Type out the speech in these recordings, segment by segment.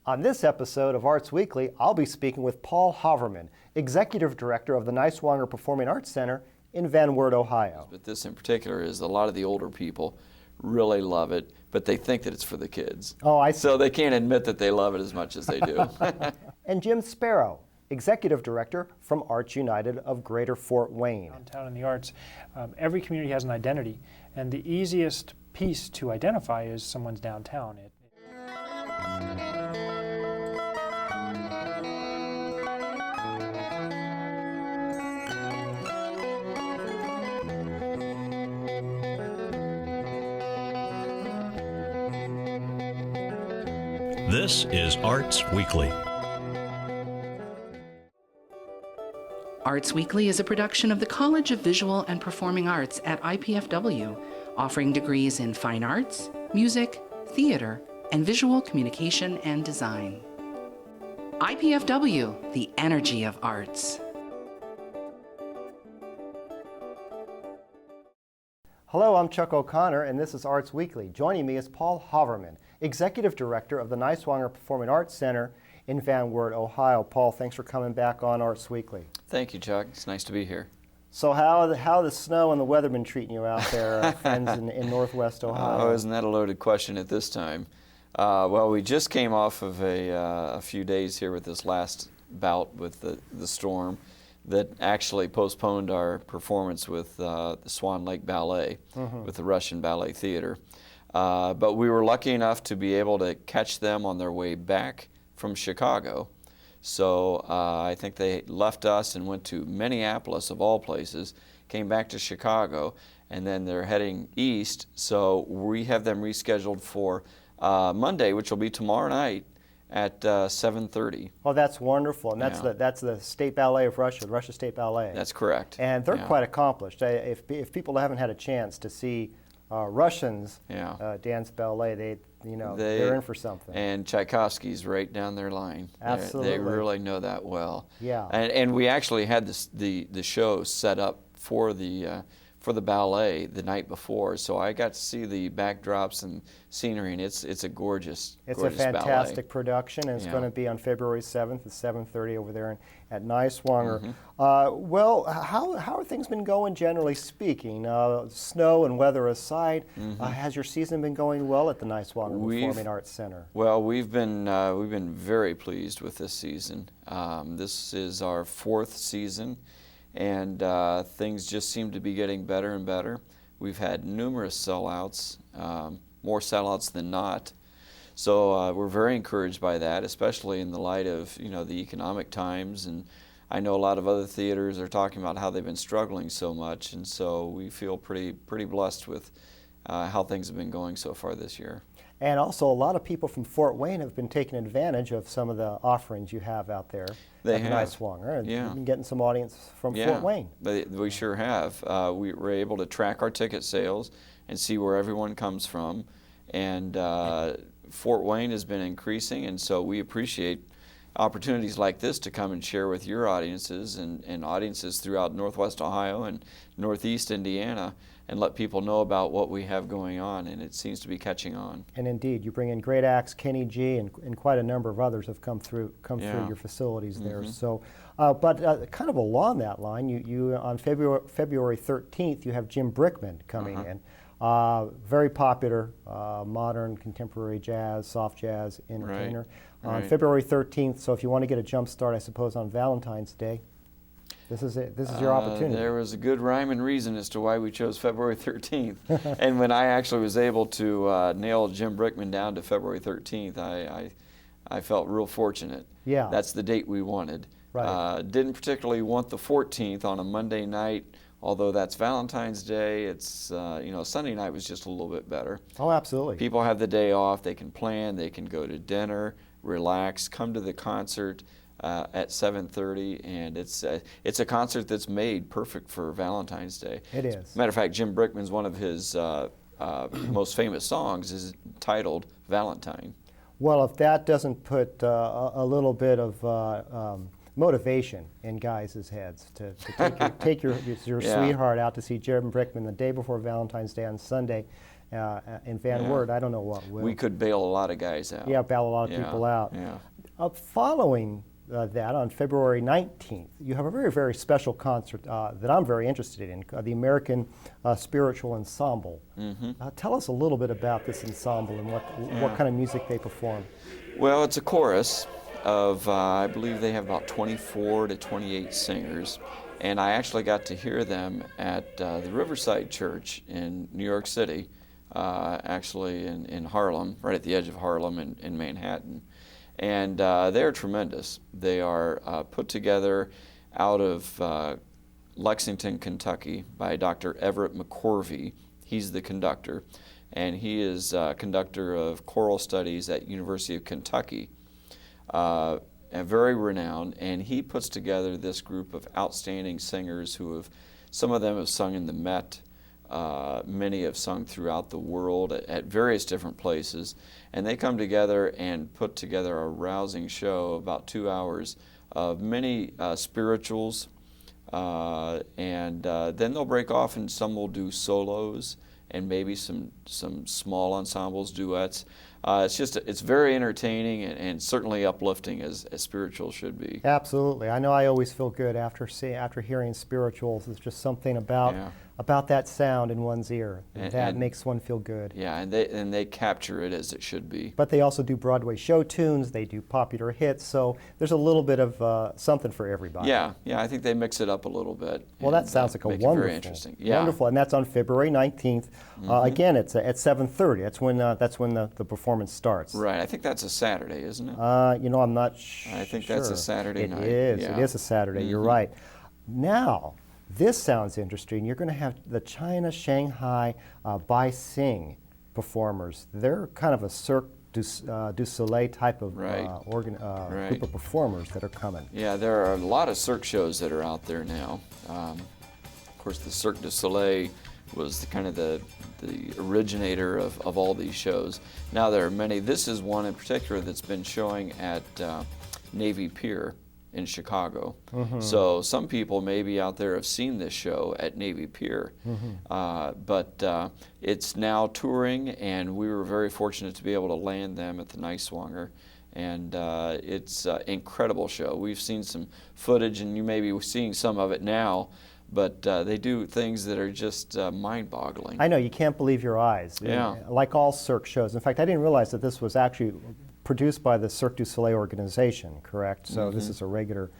On this episode of Arts Weekly, I'll be speaking with Paul Hoverman, Executive Director of the Niswonger Performing Arts Center in Van Wert, Ohio. But this in particular is a lot of the older people really love it, but they think that it's for the kids. Oh, I see. So they can't admit that they love it as much as they do. And Jim Sparrow, Executive Director from Arts United of Greater Fort Wayne. Downtown in the arts, every community has an identity, and the easiest piece to identify is someone's downtown. This is Arts Weekly. Arts Weekly is a production of the College of Visual and Performing Arts at IPFW, offering degrees in fine arts, music, theater, and visual communication and design. IPFW, the energy of arts. Hello, I'm Chuck O'Connor, and this is Arts Weekly. Joining me is Paul Hoverman, Executive Director of the Niswonger Performing Arts Center in Van Wert, Ohio. Paul, thanks for coming back on Arts Weekly. Thank you, Chuck. It's nice to be here. So how the snow and the weather been treating you out there, friends in Northwest Ohio? Oh, isn't that a loaded question at this time? Well, we just came off of a few days here with this last bout with the storm that actually postponed our performance with the Swan Lake Ballet, with the Russian Ballet Theater. But we were lucky enough to be able to catch them on their way back from Chicago. So I think they left us and went to Minneapolis, of all places, came back to Chicago, and then they're heading east. So we have them rescheduled for Monday, which will be tomorrow night, at 7:30. Oh, that's wonderful, and that's the State Ballet of Russia, the Russia State Ballet. That's correct. And they're quite accomplished. If people haven't had a chance to see Russians dance ballet, they're in for something. And Tchaikovsky's right down their line. Absolutely, they really know that well. Yeah. And we actually had the show set up for the ballet the night before, so I got to see the backdrops and scenery, and it's a gorgeous It's gorgeous a fantastic ballet. production, and it's going to be on February 7th at 7:30 over there at Niswonger. Well, how have things been going, generally speaking? Snow and weather aside, has your season been going well at the Niswonger Performing Arts Center? Well, we've been very pleased with this season. This is our fourth season, and things just seem to be getting better and better. We've had numerous sellouts, more sellouts than not. So we're very encouraged by that, especially in the light of the economic times. And I know a lot of other theaters are talking about how they've been struggling so much, and so we feel pretty blessed with how things have been going so far this year. And also, a lot of people from Fort Wayne have been taking advantage of some of the offerings you have out there They at have. Niswonger. And Yeah. you've been getting some audience from Fort Wayne. We sure have. We were able to track our ticket sales and see where everyone comes from. And Fort Wayne has been increasing, and so we appreciate opportunities like this to come and share with your audiences and audiences throughout Northwest Ohio and Northeast Indiana, and let people know about what we have going on, and it seems to be catching on. And indeed, you bring in great acts. Kenny G and quite a number of others have come through your facilities there. So, but kind of along that line, you on February 13th, you have Jim Brickman coming in. Very popular modern contemporary jazz, soft jazz entertainer. On February 13th, so if you want to get a jump start, I suppose, on Valentine's Day, this is it. This is your opportunity. There was a good rhyme and reason as to why we chose February 13th. And when I actually was able to nail Jim Brickman down to February 13th, I felt real fortunate. Yeah. That's the date we wanted. Right. Didn't particularly want the 14th on a Monday night, although that's Valentine's Day. It's Sunday night was just a little bit better. Oh, absolutely. People have the day off. They can plan. They can go to dinner, relax, come to the concert at 7:30, and it's a concert that's made perfect for Valentine's Day. It is. Matter of fact, Jim Brickman's one of his most famous songs is titled Valentine. Well, if that doesn't put a little bit of motivation in guys' heads to take your sweetheart out to see Jim Brickman the day before Valentine's Day on Sunday, in Van Yeah. Wert, I don't know what will. We could bail a lot of guys out. Yeah, bail a lot of Yeah, people out. Yeah. Following that, on February 19th, you have a very, very special concert that I'm very interested in, the American Spiritual Ensemble. Tell us a little bit about this ensemble and what kind of music they perform. Well, it's a chorus of, I believe they have about 24 to 28 singers. And I actually got to hear them at the Riverside Church in New York City, actually in Harlem, right at the edge of Harlem in Manhattan. And they're tremendous. They are put together out of Lexington, Kentucky by Dr. Everett McCorvey. He's the conductor, and he is conductor of choral studies at University of Kentucky. Very renowned, and he puts together this group of outstanding singers who have, some of them have sung in the Met, many have sung throughout the world at various different places, and they come together and put together a rousing show, about 2 hours, of many spirituals, and then they'll break off and some will do solos and maybe some small ensembles, duets. It's very entertaining and certainly uplifting as spiritual should be. Absolutely. I know I always feel good after hearing spirituals. There's just something about that sound in one's ear that makes one feel good. Yeah, and they capture it as it should be. But they also do Broadway show tunes, they do popular hits, so there's a little bit of something for everybody. Yeah, I think they mix it up a little bit. Well, that sounds like a wonderful, very interesting. Yeah. Wonderful, and that's on February 19th. Again, it's at 7:30. That's when the performance starts. Right. I think that's a Saturday, isn't it? I'm not sure. I think that's a Saturday night. It is. Yeah. It is a Saturday. You're right. Now, this sounds interesting. You're going to have the China Shanghai Bai Sing performers. They're kind of a Cirque du Soleil type of group of performers that are coming. Yeah, there are a lot of Cirque shows that are out there now. Of course, the Cirque du Soleil was kind of the originator of all these shows. Now there are many. This is one in particular that's been showing at Navy Pier in Chicago. So some people maybe out there have seen this show at Navy Pier. But it's now touring, and we were very fortunate to be able to land them at the Niswonger. And it's an incredible show. We've seen some footage, and you may be seeing some of it now, but they do things that are just mind-boggling. I know, you can't believe your eyes. Yeah. Like all Cirque shows. In fact, I didn't realize that this was actually produced by the Cirque du Soleil organization, correct? So this is a regular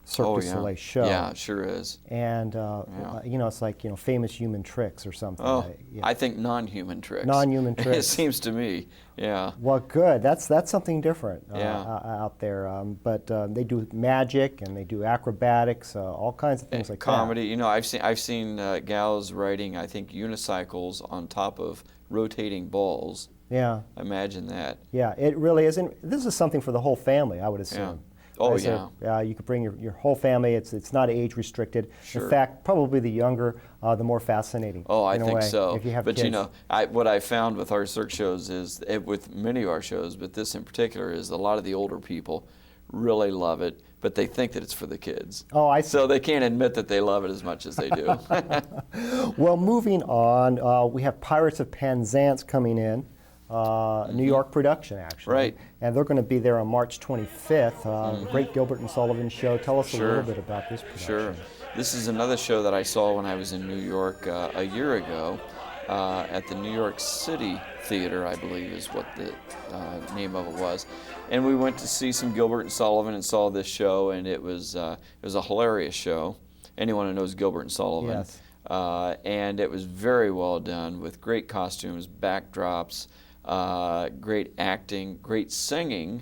Cirque du Soleil show. Yeah, it sure is. And, it's like, famous human tricks or something. Oh, I think non-human tricks. Non-human tricks. It seems to me, yeah. Well, good. That's something different Yeah. out there. But they do magic and they do acrobatics, all kinds of things like comedy. I've seen gals riding, I think, unicycles on top of rotating balls. Yeah. Imagine that. Yeah, it really is. And this is something for the whole family, I would assume. Yeah. Oh, yeah. You could bring your whole family. It's not age restricted. Sure. In fact, probably the younger, the more fascinating. Oh, I think so. If you have but kids. what I found with our Cirque shows is, with many of our shows, but this in particular, is a lot of the older people really love it, but they think that it's for the kids. Oh, I see. So they can't admit that they love it as much as they do. Well, moving on, we have Pirates of Penzance coming in. New York production, actually. Right. And they're going to be there on March 25th. Great Gilbert and Sullivan show. Tell us a little bit about this production. Sure. This is another show that I saw when I was in New York a year ago at the New York City Theater, I believe is what the name of it was. And we went to see some Gilbert and Sullivan and saw this show, and it was a hilarious show. Anyone who knows Gilbert and Sullivan. Yes. And it was very well done with great costumes, backdrops, great acting, great singing,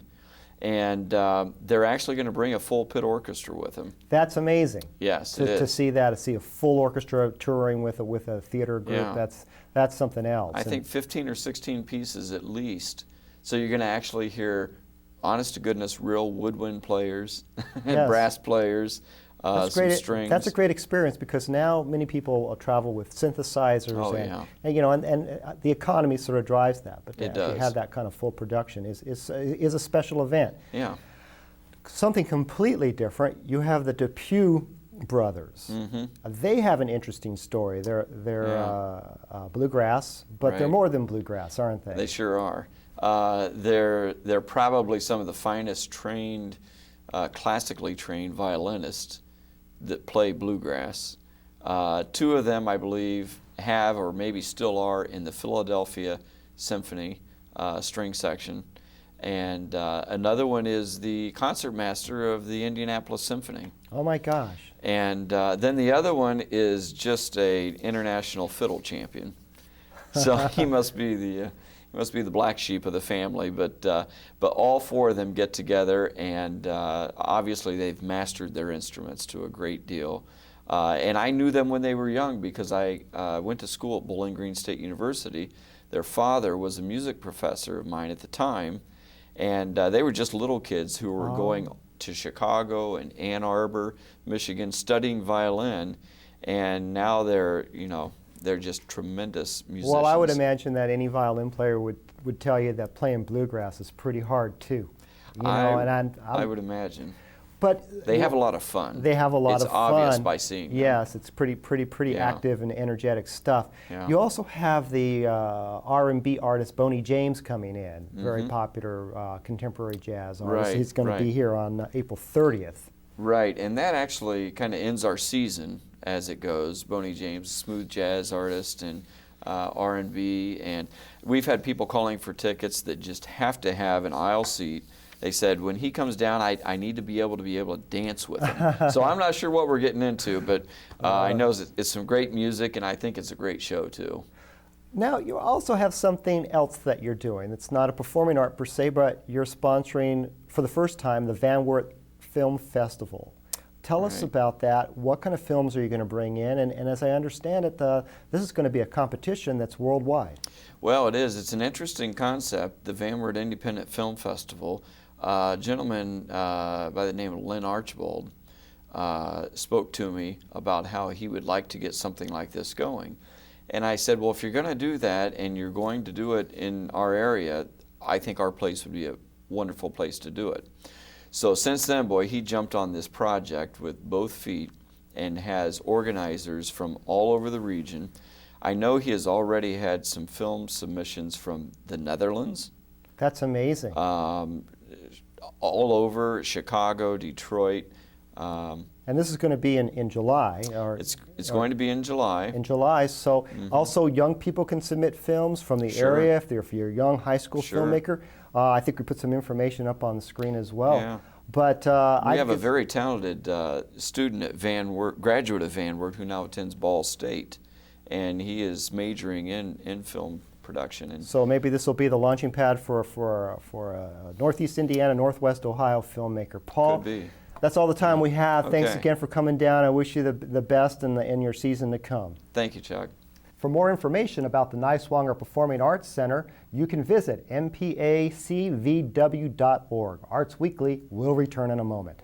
and they're actually going to bring a full pit orchestra with them. That's amazing. Yes, to see a full orchestra touring with a theater group. Yeah. That's something else. I think 15 or 16 pieces at least. So you're going to actually hear, honest to goodness, real woodwind players and Yes. brass players. That's some great. strings. That's a great experience because now many people travel with synthesizers, Oh, and, yeah. and the economy sort of drives that. But It to does. have that kind of full production is a special event. Yeah. Something completely different. You have the Depew brothers. They have an interesting story. They're bluegrass, but they're Right. more than bluegrass, aren't they? They sure are. They're probably some of the finest trained, classically trained violinists that play bluegrass. Two of them, I believe, have or maybe still are in the Philadelphia Symphony string section. And another one is the concertmaster of the Indianapolis Symphony. Oh my gosh. And then the other one is just a international fiddle champion. So he must be the black sheep of the family. But all four of them get together, and obviously they've mastered their instruments to a great deal. And I knew them when they were young because I went to school at Bowling Green State University. Their father was a music professor of mine at the time, and they were just little kids who were going to Chicago and Ann Arbor, Michigan, studying violin, and now they're just tremendous musicians. Well, I would imagine that any violin player would tell you that playing bluegrass is pretty hard too. I would imagine. But they have a lot of fun. They have a lot of fun. It's obvious by seeing them. Yes, it's pretty Yeah. active and energetic stuff. Yeah. You also have the R&B artist Boney James coming in, very popular contemporary jazz artist. Right, He's going right. to be here on April 30th. Right, and that actually kind of ends our season as it goes. Boney James, smooth jazz artist and R&B, and we've had people calling for tickets that just have to have an aisle seat. They said, when he comes down, I need to be able to dance with him. So I'm not sure what we're getting into, but I know it's some great music, and I think it's a great show, too. Now, you also have something else that you're doing. It's not a performing art per se, but you're sponsoring, for the first time, the Van Wert Film Festival. Tell us about that. What kind of films are you going to bring in? And as I understand it, this is going to be a competition that's worldwide. Well, it is. It's an interesting concept, the Van Wert Independent Film Festival. A gentleman by the name of Lynn Archibald spoke to me about how he would like to get something like this going. And I said, well, if you're going to do that and you're going to do it in our area, I think our place would be a wonderful place to do it. So since then, boy, he jumped on this project with both feet and has organizers from all over the region. I know he has already had some film submissions from the Netherlands. That's amazing. All over Chicago, Detroit. And this is going to be in July. It's going to be in July. In July, so also young people can submit films from the area if you're a young high school filmmaker. I think we put some information up on the screen as well. Yeah. But we have a very talented student at Van Wert, graduate of Van Wert, who now attends Ball State, and he is majoring in film production. And so maybe this will be the launching pad for a Northeast Indiana, Northwest Ohio filmmaker. Paul, could be. That's all the time we have. Thanks Okay. again for coming down. I wish you the best in your season to come. Thank you, Chuck. For more information about the Niswonger Performing Arts Center, you can visit mpacvw.org. Arts Weekly will return in a moment.